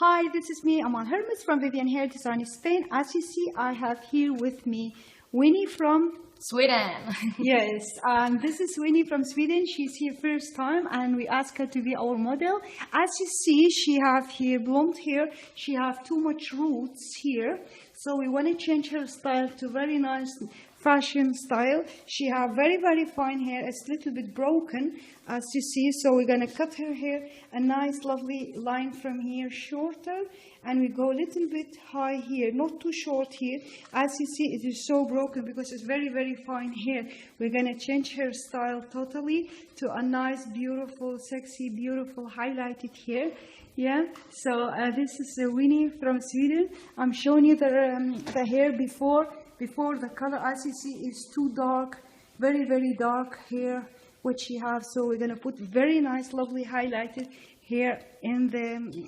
Hi, this is me, Amal Hermuz from Vivian Hair Design Spain. As you see, I have here with me Winnie from Sweden. Yes, and this is Winnie from Sweden. She's here first time and we asked her to be our model. As you see, she have here blonde hair. She have too much roots here. So we want to change her style to very nice fashion style. She have very, very fine hair. It's a little bit broken, as you see. So we're going to cut her hair a nice, lovely line from here, shorter. And we go a little bit high here, not too short here. As you see, it is so broken because it's very, very fine hair. We're going to change her style totally to a nice, beautiful, sexy, beautiful, highlighted hair. Yeah, so this is Winnie from Sweden. I'm showing you the hair before the color. As you see, is too dark, very, very dark hair, what she have. So we're going to put very nice, lovely, highlighted hair in the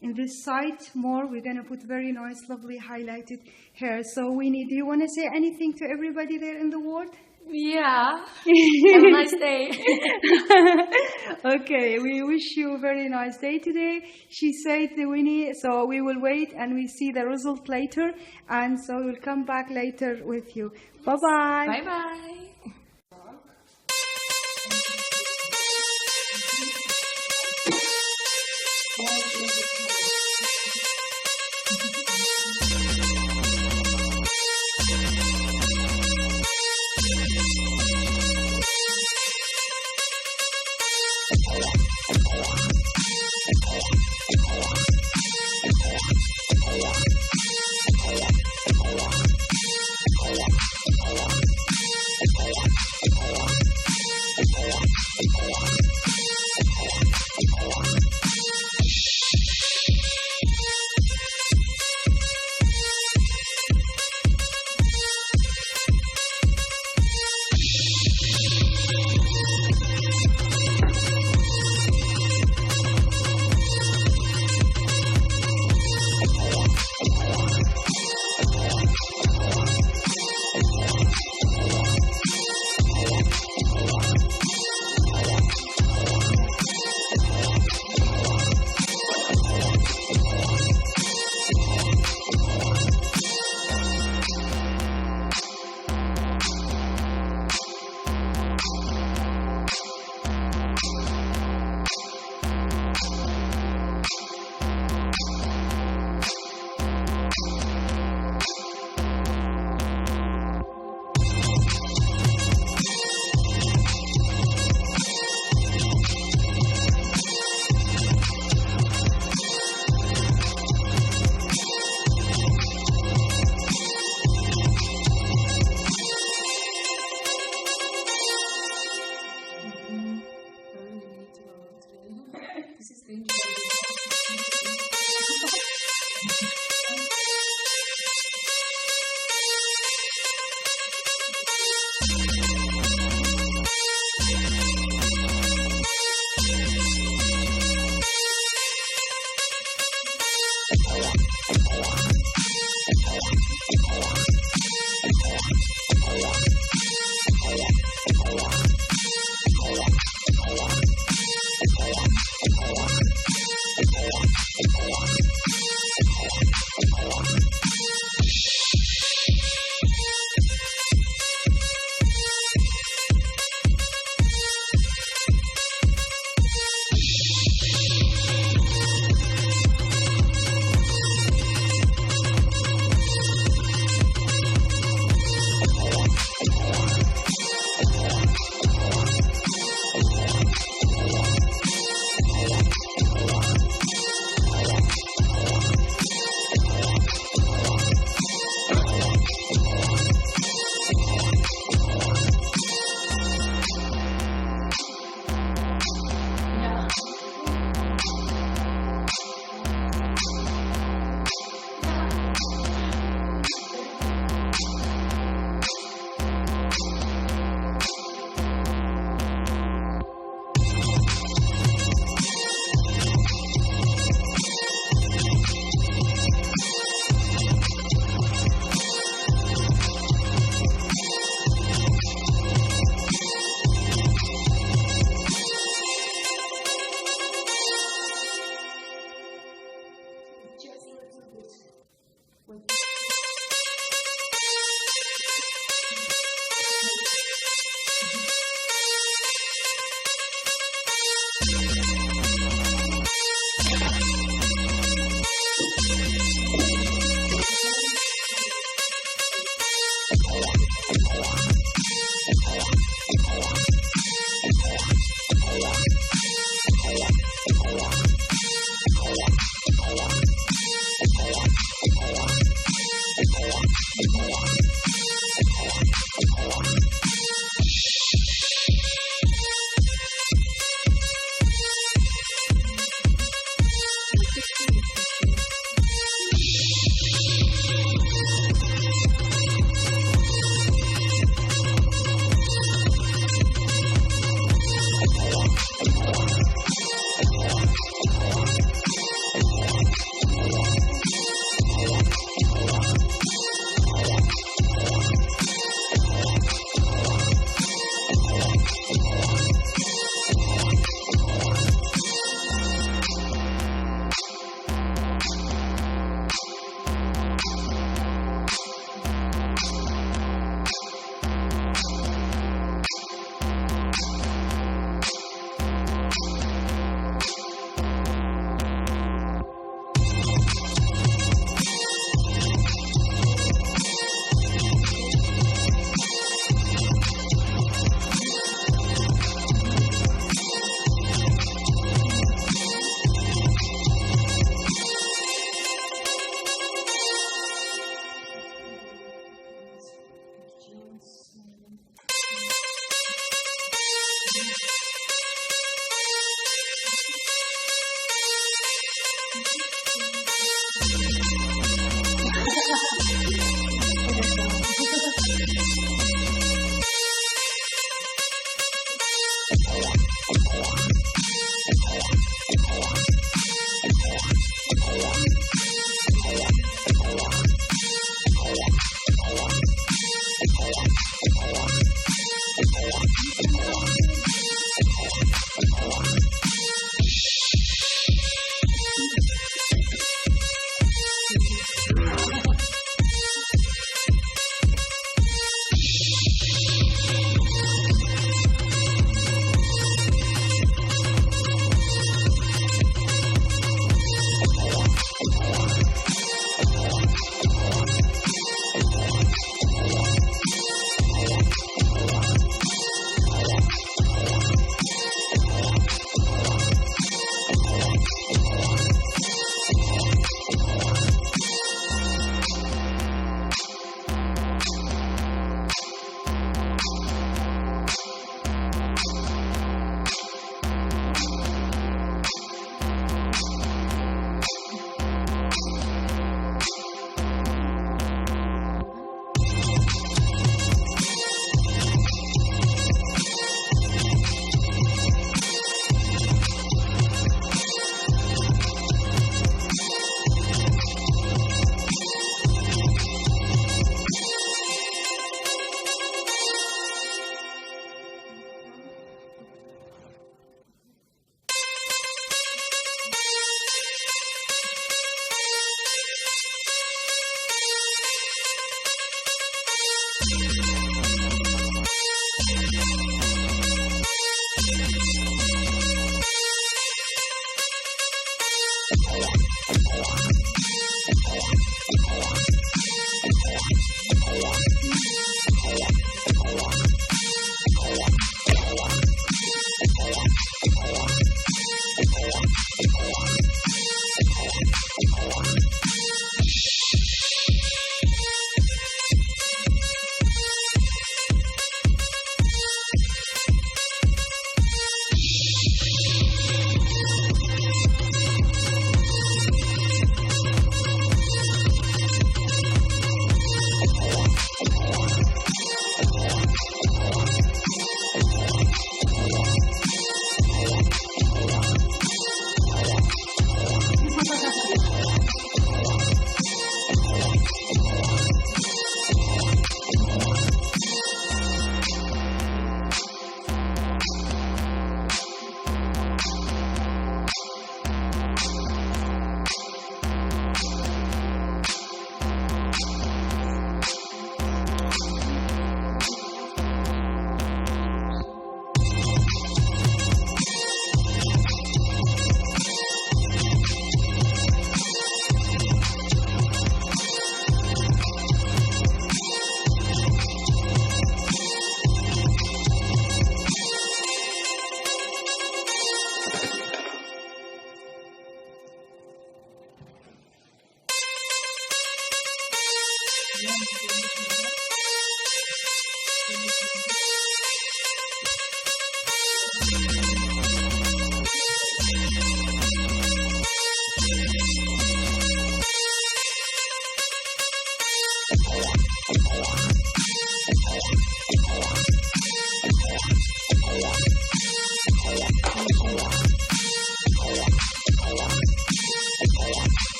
in this side more. We're going to put very nice, lovely, highlighted hair. So Winnie, do you want to say anything to everybody there in the world? Yeah. Have a nice day. Okay, we wish you a very nice day today. She said to Winnie, so we will wait and we see the result later. And so we'll come back later with you. Bye-bye. Bye-bye.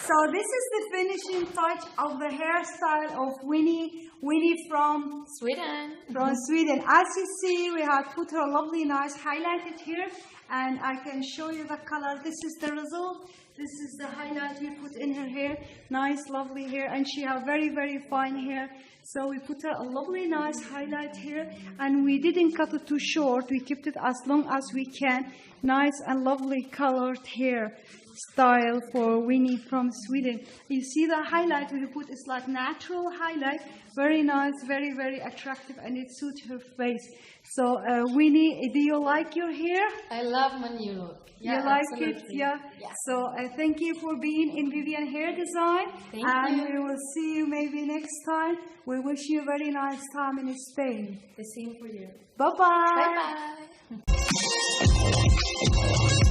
So this is the finishing touch of the hairstyle of Winnie from Sweden. Sweden. As you see, we have put her lovely nice highlighted here, and I can show you the color. This is the result. This is the highlight we put in her hair. Nice, lovely hair, and she have very, very fine hair. So we put her a lovely, nice highlight here, and we didn't cut it too short. We kept it as long as we can. Nice and lovely colored hair style for Winnie from Sweden. You see the highlight we put is like natural highlight. Very nice, very, very attractive, and it suits her face. So Winnie, do you like your hair? I love my new look. Yeah, you like absolutely. it? Yeah. So thank you for being in Vivian Hair Design. Thank and you. We will see you maybe next time. We wish you a very nice time in Spain. The same for you. Bye-bye. Bye-bye.